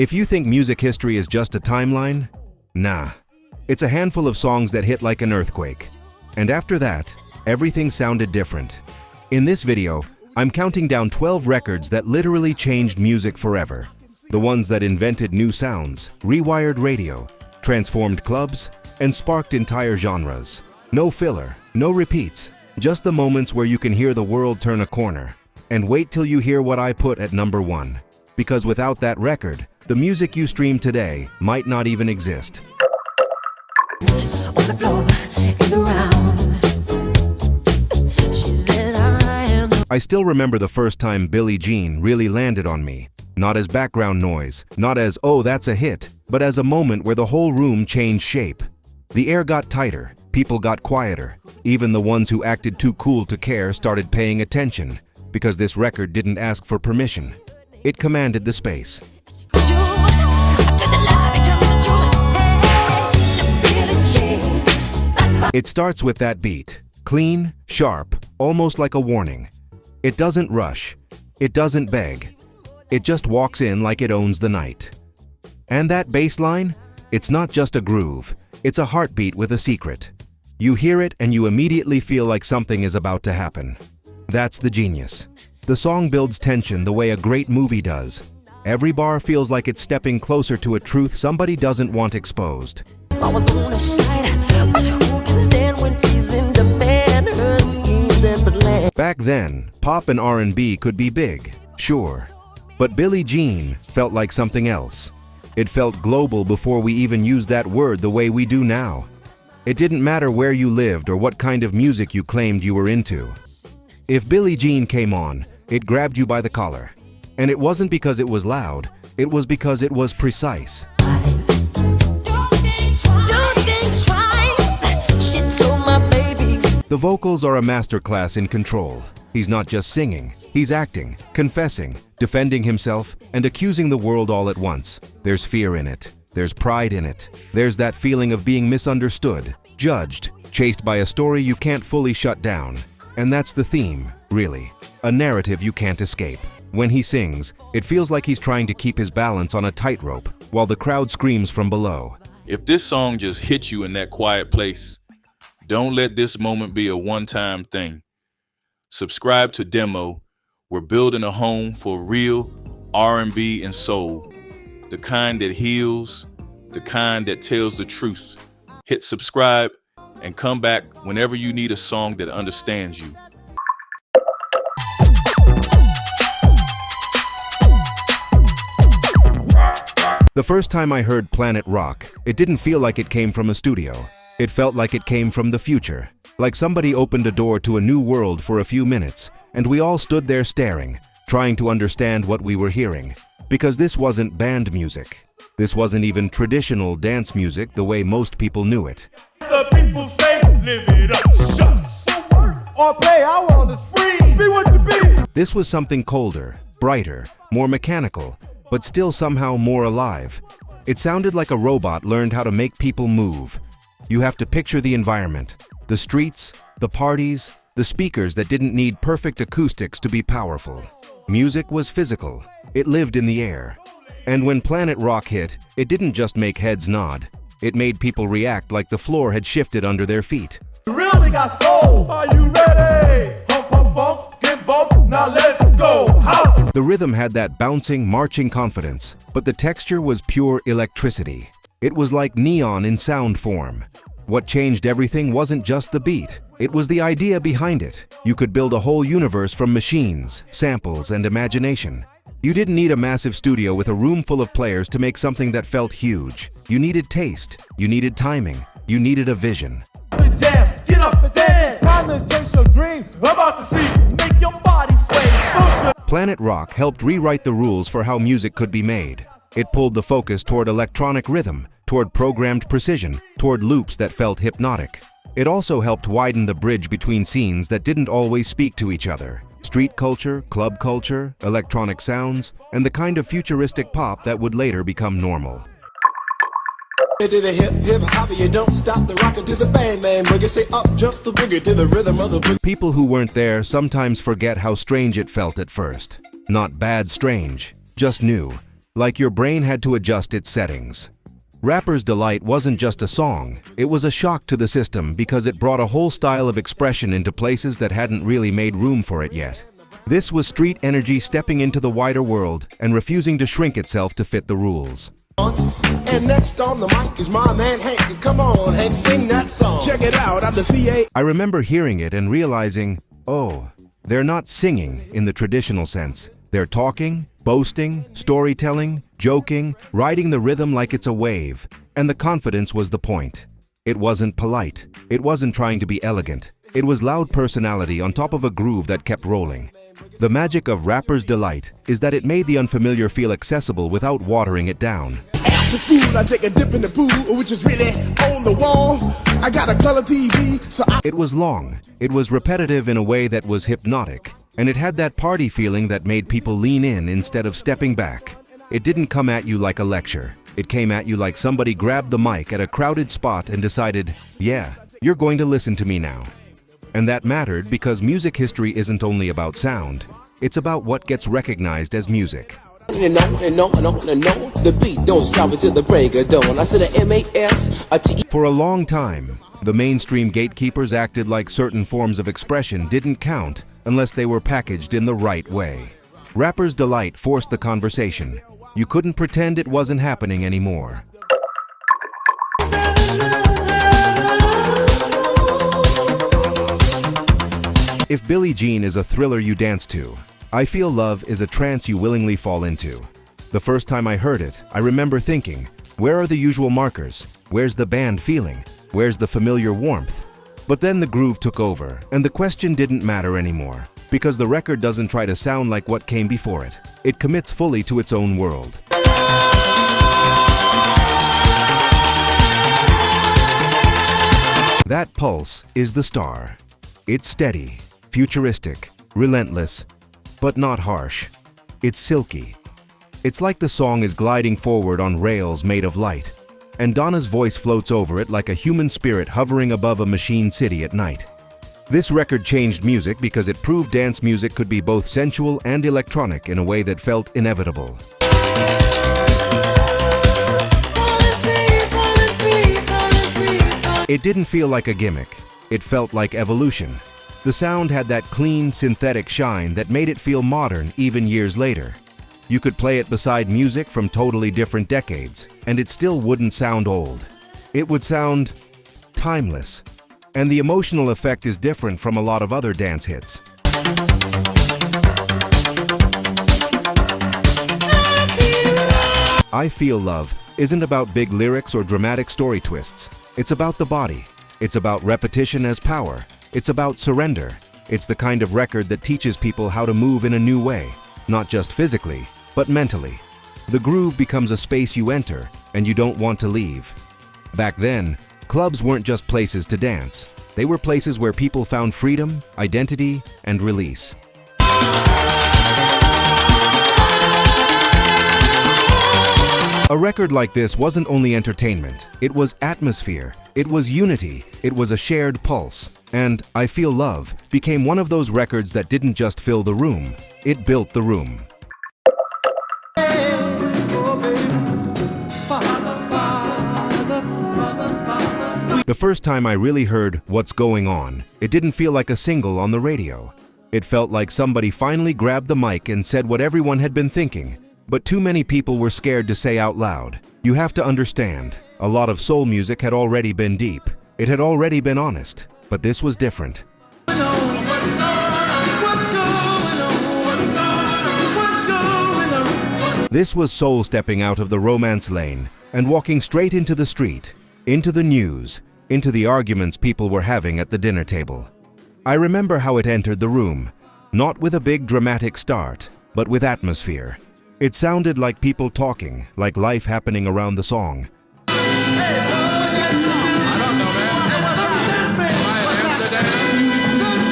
If you think music history is just a timeline, nah. It's a handful of songs that hit like an earthquake. And after that, everything sounded different. In this video, I'm counting down 12 records that literally changed music forever. The ones that invented new sounds, rewired radio, transformed clubs, and sparked entire genres. No filler, no repeats, just the moments where you can hear the world turn a corner. And wait till you hear what I put at number 1. Because without that record, the music you stream today might not even exist. On the floor, in the round. She said, I still remember the first time Billie Jean really landed on me. Not as background noise, not as, oh, that's a hit, but as a moment where the whole room changed shape. The air got tighter, people got quieter. Even the ones who acted too cool to care started paying attention, because this record didn't ask for permission. It commanded the space. It starts with that beat, clean, sharp, almost like a warning. It doesn't rush, it doesn't beg, it just walks in like it owns the night. And that bass line, it's not just a groove, it's a heartbeat with a secret. You hear it and you immediately feel like something is about to happen. That's the genius. The song builds tension the way a great movie does. Every bar feels like it's stepping closer to a truth somebody doesn't want exposed. I was on the side, but who can stand when he's in demand? Her schemes and plans. Back then, pop and R&B could be big, sure. But Billie Jean felt like something else. It felt global before we even used that word the way we do now. It didn't matter where you lived or what kind of music you claimed you were into. If Billie Jean came on, it grabbed you by the collar. And it wasn't because it was loud, it was because it was precise. The vocals are a masterclass in control. He's not just singing, he's acting, confessing, defending himself, and accusing the world all at once. There's fear in it. There's pride in it. There's that feeling of being misunderstood, judged, chased by a story you can't fully shut down. And that's the theme, really. A narrative you can't escape. When he sings, it feels like he's trying to keep his balance on a tightrope, while the crowd screams from below. If this song just hits you in that quiet place, don't let this moment be a one-time thing. Subscribe to Demo. We're building a home for real R&B and soul. The kind that heals, the kind that tells the truth. Hit subscribe and come back whenever you need a song that understands you. The first time I heard Planet Rock, it didn't feel like it came from a studio. It felt like it came from the future. Like somebody opened a door to a new world for a few minutes, and we all stood there staring, trying to understand what we were hearing. Because this wasn't band music. This wasn't even traditional dance music the way most people knew it. The people say, live it up, shut. Or play, I want is free. Be what you be. This was something colder, brighter, more mechanical, but still somehow more alive. It sounded like a robot learned how to make people move. You have to picture the environment, the streets, the parties, the speakers that didn't need perfect acoustics to be powerful. Music was physical. It lived in the air. And when Planet Rock hit, it didn't just make heads nod. It made people react like the floor had shifted under their feet. You really got soul. Are you ready? Pump, pump, pump, get bump, now let's go. House. The rhythm had that bouncing, marching confidence, but the texture was pure electricity. It was like neon in sound form. What changed everything wasn't just the beat. It was the idea behind it. You could build a whole universe from machines, samples, and imagination. You didn't need a massive studio with a room full of players to make something that felt huge. You needed taste. You needed timing. You needed a vision. Get up and dance. Time to chase your dreams. I'm about to see you make your body sway. Planet Rock helped rewrite the rules for how music could be made. It pulled the focus toward electronic rhythm, toward programmed precision, toward loops that felt hypnotic. It also helped widen the bridge between scenes that didn't always speak to each other. Street culture, club culture, electronic sounds, and the kind of futuristic pop that would later become normal. To the hip, hip, hop, you don't stop the rockin' to the bang, bang, boogie. Say up, jump the boogie to the rhythm of the boogie. People who weren't there sometimes forget how strange it felt at first. Not bad strange, just new. like your brain had to adjust its settings. Rapper's Delight wasn't just a song, it was a shock to the system because it brought a whole style of expression into places that hadn't really made room for it yet. This was street energy stepping into the wider world and refusing to shrink itself to fit the rules. And next on the mic is my man Hank. Come on, Hank, sing that song. Check it out, I'm the CA. I remember hearing it and realizing, oh, they're not singing in the traditional sense. They're talking, boasting, storytelling, joking, riding the rhythm like it's a wave. And the confidence was the point. It wasn't polite. It wasn't trying to be elegant. It was loud personality on top of a groove that kept rolling. The magic of Rapper's Delight is that it made the unfamiliar feel accessible without watering it down. After school, I take a dip in the pool, which is really on the wall. I got a color TV, so It was long. It was repetitive in a way that was hypnotic. And it had that party feeling that made people lean in instead of stepping back. It didn't come at you like a lecture. It came at you like somebody grabbed the mic at a crowded spot and decided, yeah, you're going to listen to me now. And that mattered because music history isn't only about sound. It's about what gets recognized as music. And the beat don't stop until the break of dawn. I said a M-A-S-A-T-E. For a long time, the mainstream gatekeepers acted like certain forms of expression didn't count unless they were packaged in the right way. Rapper's Delight forced the conversation. You couldn't pretend it wasn't happening anymore. If Billie Jean is a thriller you dance to, I Feel Love is a trance you willingly fall into. The first time I heard it, I remember thinking, where are the usual markers? Where's the band feeling? Where's the familiar warmth? But then the groove took over, and the question didn't matter anymore, because the record doesn't try to sound like what came before it. It commits fully to its own world. That pulse is the star. It's steady, futuristic, relentless, but not harsh. It's silky. It's like the song is gliding forward on rails made of light, and Donna's voice floats over it like a human spirit hovering above a machine city at night. This record changed music because it proved dance music could be both sensual and electronic in a way that felt inevitable. It didn't feel like a gimmick. It felt like evolution. The sound had that clean, synthetic shine that made it feel modern even years later. You could play it beside music from totally different decades, and it still wouldn't sound old. It would sound timeless. And the emotional effect is different from a lot of other dance hits. I Feel Love isn't about big lyrics or dramatic story twists. It's about the body. It's about repetition as power. It's about surrender. It's the kind of record that teaches people how to move in a new way, not just physically, but mentally. The groove becomes a space you enter, and you don't want to leave. Back then, clubs weren't just places to dance. They were places where people found freedom, identity, and release. A record like this wasn't only entertainment, it was atmosphere, it was unity, it was a shared pulse. And I Feel Love became one of those records that didn't just fill the room, it built the room. The first time I really heard What's Going On, it didn't feel like a single on the radio. It felt like somebody finally grabbed the mic and said what everyone had been thinking, but too many people were scared to say out loud. You have to understand, a lot of soul music had already been deep. It had already been honest, but this was different. This was soul stepping out of the romance lane and walking straight into the street, into the news, into the arguments people were having at the dinner table. I remember how it entered the room, not with a big dramatic start, but with atmosphere. It sounded like people talking, like life happening around the song.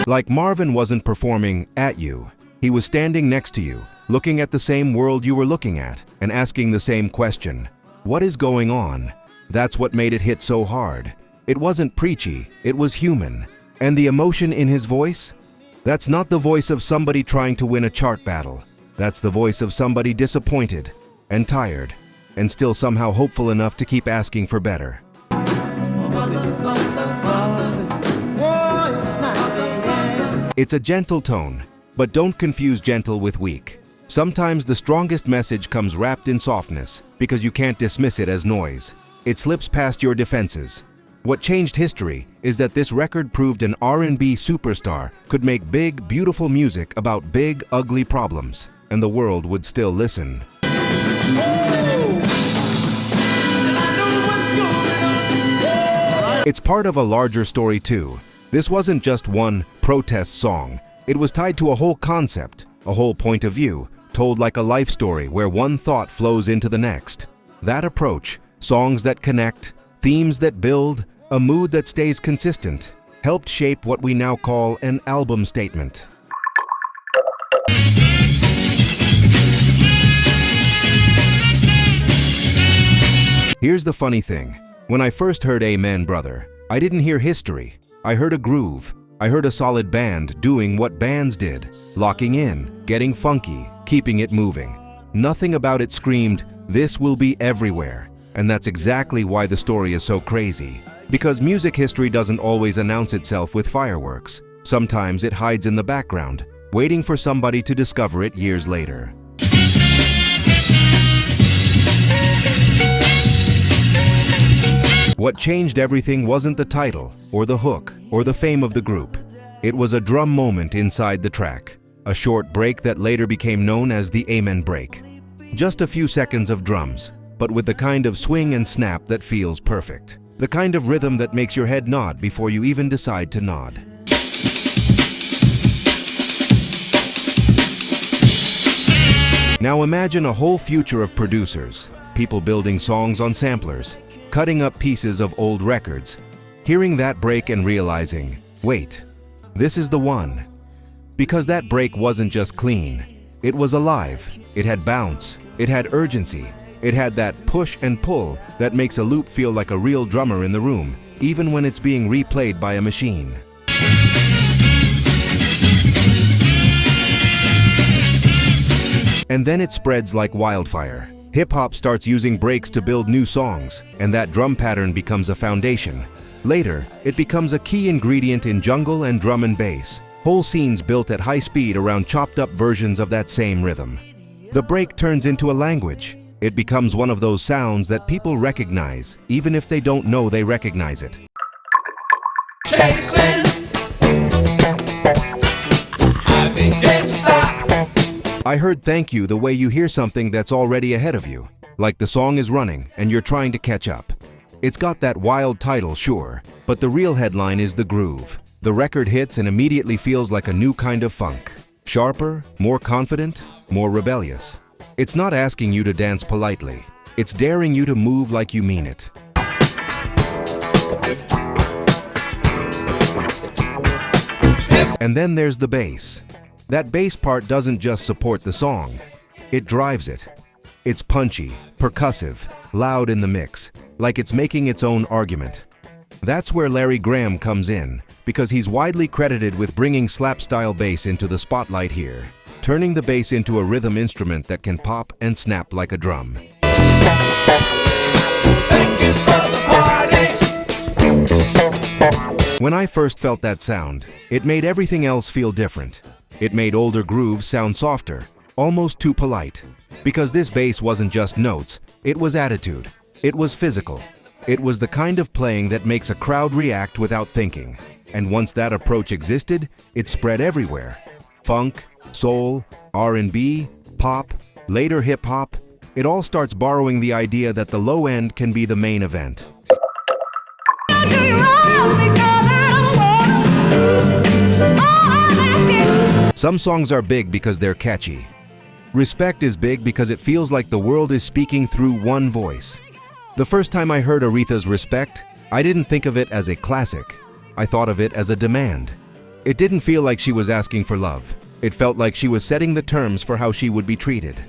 Like Marvin wasn't performing at you. He was standing next to you, looking at the same world you were looking at, and asking the same question. What is going on? That's what made it hit so hard. It wasn't preachy, it was human. And the emotion in his voice? That's not the voice of somebody trying to win a chart battle. That's the voice of somebody disappointed. and tired, and still somehow hopeful enough to keep asking for better. It's a gentle tone, but don't confuse gentle with weak. Sometimes the strongest message comes wrapped in softness because you can't dismiss it as noise. It slips past your defenses. What changed history is that this record proved an R&B superstar could make big, beautiful music about big, ugly problems, and the world would still listen. It's part of a larger story too. This wasn't just one protest song. It was tied to a whole concept, a whole point of view, told like a life story where one thought flows into the next. That approach, songs that connect, themes that build, a mood that stays consistent, helped shape what we now call an album statement. Here's the funny thing. When I first heard Amen Brother, I didn't hear history. I heard a groove. I heard a solid band doing what bands did, locking in, getting funky, keeping it moving. Nothing about it screamed, "This will be everywhere." And that's exactly why the story is so crazy. Because music history doesn't always announce itself with fireworks. Sometimes it hides in the background, waiting for somebody to discover it years later. What changed everything wasn't the title, or the hook, or the fame of the group. It was a drum moment inside the track, a short break that later became known as the Amen Break. Just a few seconds of drums, but with the kind of swing and snap that feels perfect. The kind of rhythm that makes your head nod before you even decide to nod. Now imagine a whole future of producers, people building songs on samplers, cutting up pieces of old records, hearing that break and realizing, wait, this is the one. Because that break wasn't just clean, it was alive, it had bounce, it had urgency, it had that push and pull that makes a loop feel like a real drummer in the room, even when it's being replayed by a machine. And then it spreads like wildfire. Hip-hop starts using breaks to build new songs, and that drum pattern becomes a foundation. Later, it becomes a key ingredient in jungle and drum and bass, whole scenes built at high speed around chopped-up versions of that same rhythm. The break turns into a language. It becomes one of those sounds that people recognize, even if they don't know they recognize it. I heard thank you the way you hear something that's already ahead of you, like the song is running and you're trying to catch up. It's got that wild title, sure, but the real headline is the groove. The record hits and immediately feels like a new kind of funk. Sharper, more confident, more rebellious. It's not asking you to dance politely. It's daring you to move like you mean it. And then there's the bass. That bass part doesn't just support the song, it drives it. It's punchy, percussive, loud in the mix, like it's making its own argument. That's where Larry Graham comes in, because he's widely credited with bringing slap-style bass into the spotlight here, turning the bass into a rhythm instrument that can pop and snap like a drum. When I first felt that sound, it made everything else feel different. It made older grooves sound softer, almost too polite. Because this bass wasn't just notes, it was attitude. It was physical. It was the kind of playing that makes a crowd react without thinking. And once that approach existed, it spread everywhere. Funk, soul, R&B, pop, later hip-hop, it all starts borrowing the idea that the low end can be the main event. Some songs are big because they're catchy. Respect is big because it feels like the world is speaking through one voice. The first time I heard Aretha's Respect, I didn't think of it as a classic. I thought of it as a demand. It didn't feel like she was asking for love. It felt like she was setting the terms for how she would be treated.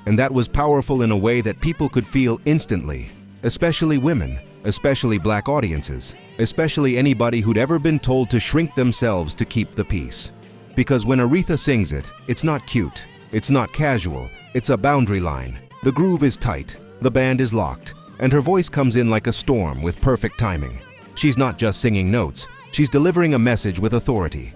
And that was powerful in a way that people could feel instantly, especially women, especially black audiences, especially anybody who'd ever been told to shrink themselves to keep the peace. Because when Aretha sings it, it's not cute, it's not casual, it's a boundary line. The groove is tight, the band is locked, and her voice comes in like a storm with perfect timing. She's not just singing notes, she's delivering a message with authority.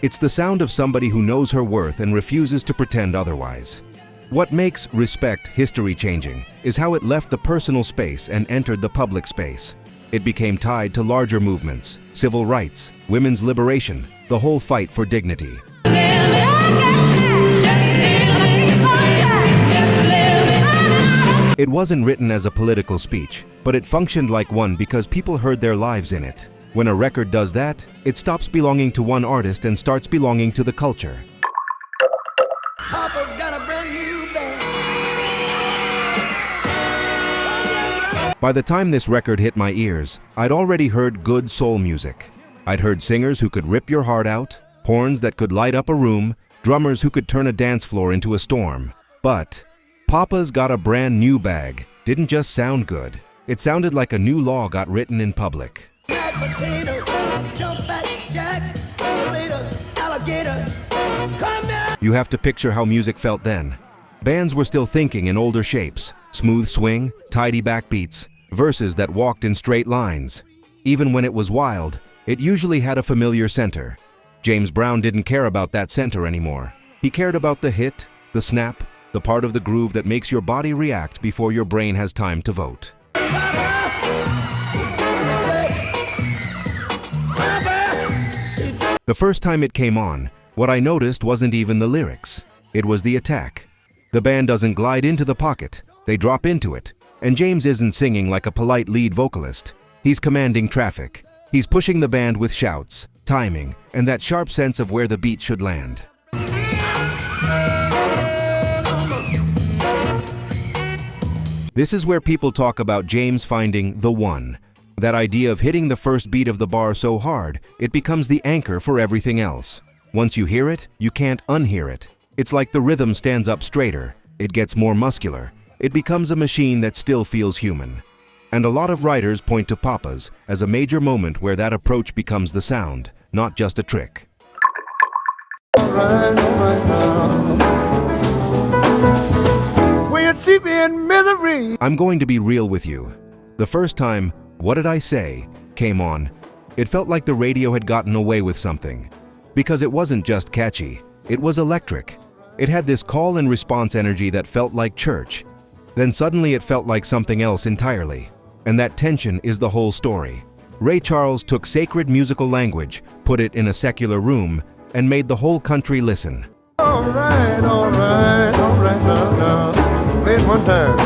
It's the sound of somebody who knows her worth and refuses to pretend otherwise. What makes Respect history-changing is how it left the personal space and entered the public space. It became tied to larger movements, civil rights, women's liberation, the whole fight for dignity. It wasn't written as a political speech, but it functioned like one because people heard their lives in it. When a record does that, it stops belonging to one artist and starts belonging to the culture. Papa's got a brand new band. By the time this record hit my ears, I'd already heard good soul music. I'd heard singers who could rip your heart out, horns that could light up a room, drummers who could turn a dance floor into a storm. But Papa's Got a Brand New Bag didn't just sound good. It sounded like a new law got written in public. Mashed potato, jump back, jack, later, alligator, come here. You have to picture how music felt then. Bands were still thinking in older shapes, smooth swing, tidy backbeats, verses that walked in straight lines. Even when it was wild, it usually had a familiar center. James Brown didn't care about that center anymore. He cared about the hit, the snap, the part of the groove that makes your body react before your brain has time to vote. The first time it came on, what I noticed wasn't even the lyrics. It was the attack. The band doesn't glide into the pocket, they drop into it. And James isn't singing like a polite lead vocalist. He's commanding traffic. He's pushing the band with shouts, timing, and that sharp sense of where the beat should land. This is where people talk about James finding the one. That idea of hitting the first beat of the bar so hard, it becomes the anchor for everything else. Once you hear it, you can't unhear it. It's like the rhythm stands up straighter, it gets more muscular. It becomes a machine that still feels human. And a lot of writers point to Papa's as a major moment where that approach becomes the sound, not just a trick. When you see me in misery. I'm going to be real with you. The first time What Did I Say came on, it felt like the radio had gotten away with something. Because it wasn't just catchy, it was electric. It had this call and response energy that felt like church. Then suddenly it felt like something else entirely. And that tension is the whole story. Ray Charles took sacred musical language, put it in a secular room, and made the whole country listen. All right, now. Play it one time.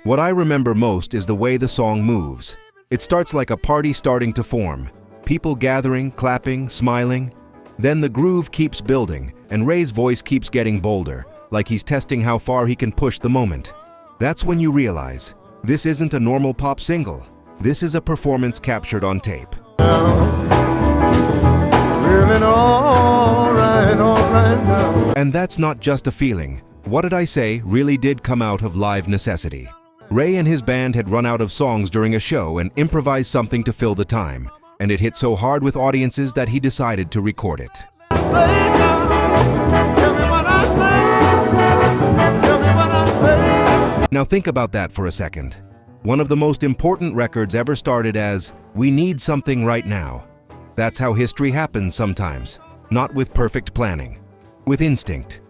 What I remember most is the way the song moves. It starts like a party starting to form. People gathering, clapping, smiling. Then the groove keeps building, and Ray's voice keeps getting bolder, like he's testing how far he can push the moment. That's when you realize, this isn't a normal pop single. This is a performance captured on tape. Feeling all right now. And that's not just a feeling. What Did I Say really did come out of live necessity. Ray and his band had run out of songs during a show and improvised something to fill the time. And it hit so hard with audiences that he decided to record it. Now think about that for a second. One of the most important records ever started as, "We need something right now." That's how history happens sometimes. Not with perfect planning. With instinct.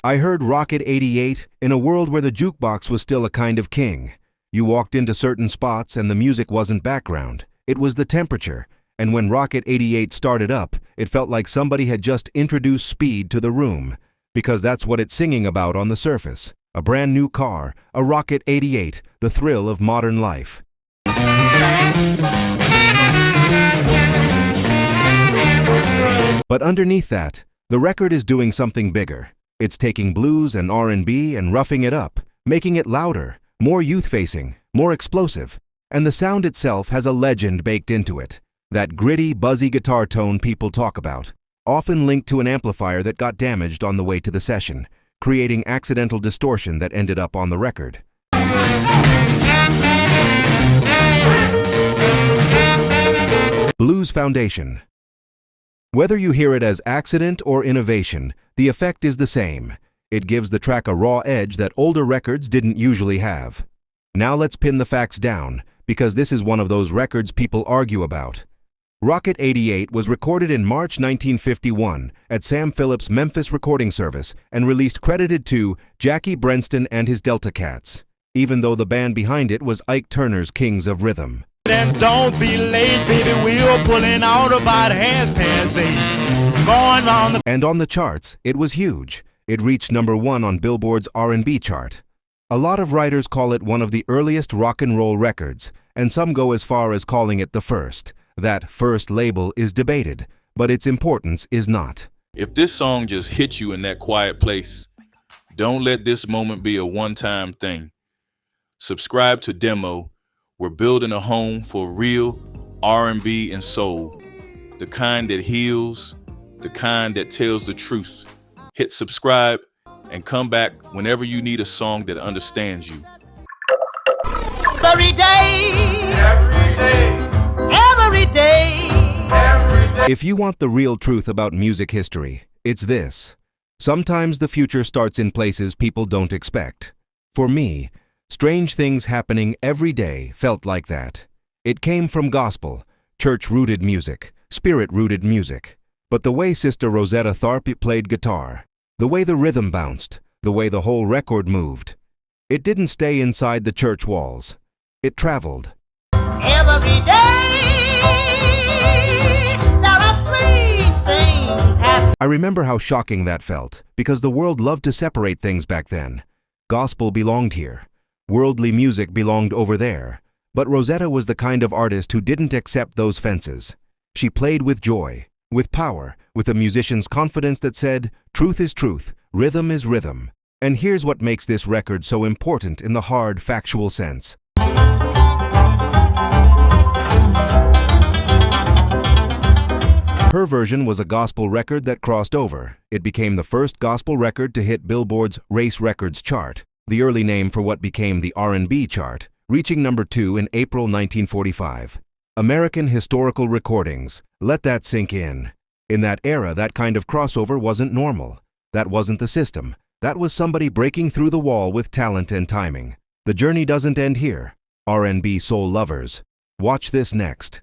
I heard Rocket 88 in a world where the jukebox was still a kind of king. You walked into certain spots and the music wasn't background. It was the temperature. And when Rocket 88 started up, it felt like somebody had just introduced speed to the room. Because that's what it's singing about on the surface. A brand new car, a Rocket 88, the thrill of modern life. But underneath that, the record is doing something bigger. It's taking blues and R&B and roughing it up, making it louder, more youth-facing, more explosive. And the sound itself has a legend baked into it. That gritty, buzzy guitar tone people talk about, often linked to an amplifier that got damaged on the way to the session. creating accidental distortion that ended up on the record. Blues Foundation. Whether you hear it as accident or innovation, the effect is the same. It gives the track a raw edge that older records didn't usually have. Now let's pin the facts down, because this is one of those records people argue about. Rocket 88 was recorded in March 1951 at Sam Phillips' Memphis recording service and released credited to Jackie Brenston and his Delta Cats, even though the band behind it was Ike Turner's Kings of Rhythm. And don't be late, baby, we're pulling out about half-past 8. Going on the... And on the charts, it was huge. It reached #1 on Billboard's R&B chart. A lot of writers call it one of the earliest rock and roll records, and some go as far as calling it the first. That first label is debated, but its importance is not. If this song just hit you in that quiet place, don't let this moment be a one-time thing. Subscribe to Demo. We're building a home for real R&B and soul, the kind that heals, the kind that tells the truth. Hit subscribe and come back whenever you need a song that understands you. Every day, every day. If you want the real truth about music history, it's this. Sometimes the future starts in places people don't expect. For me, strange things happening every day felt like that. It came from gospel, church-rooted music, spirit-rooted music. But the way Sister Rosetta Tharpe played guitar, the way the rhythm bounced, the way the whole record moved, it didn't stay inside the church walls. It traveled. Every day, there are strange things happening. I remember how shocking that felt, because the world loved to separate things back then. Gospel belonged here. Worldly music belonged over there. But Rosetta was the kind of artist who didn't accept those fences. She played with joy, with power, with a musician's confidence that said, truth is truth, rhythm is rhythm. And here's what makes this record so important in the hard, factual sense. Her version was a gospel record that crossed over. It became the first gospel record to hit Billboard's Race Records chart, the early name for what became the R&B chart, reaching #2 in April 1945. American Historical Recordings. Let that sink in. In that era, that kind of crossover wasn't normal. That wasn't the system. That was somebody breaking through the wall with talent and timing. The journey doesn't end here. R&B soul lovers, watch this next.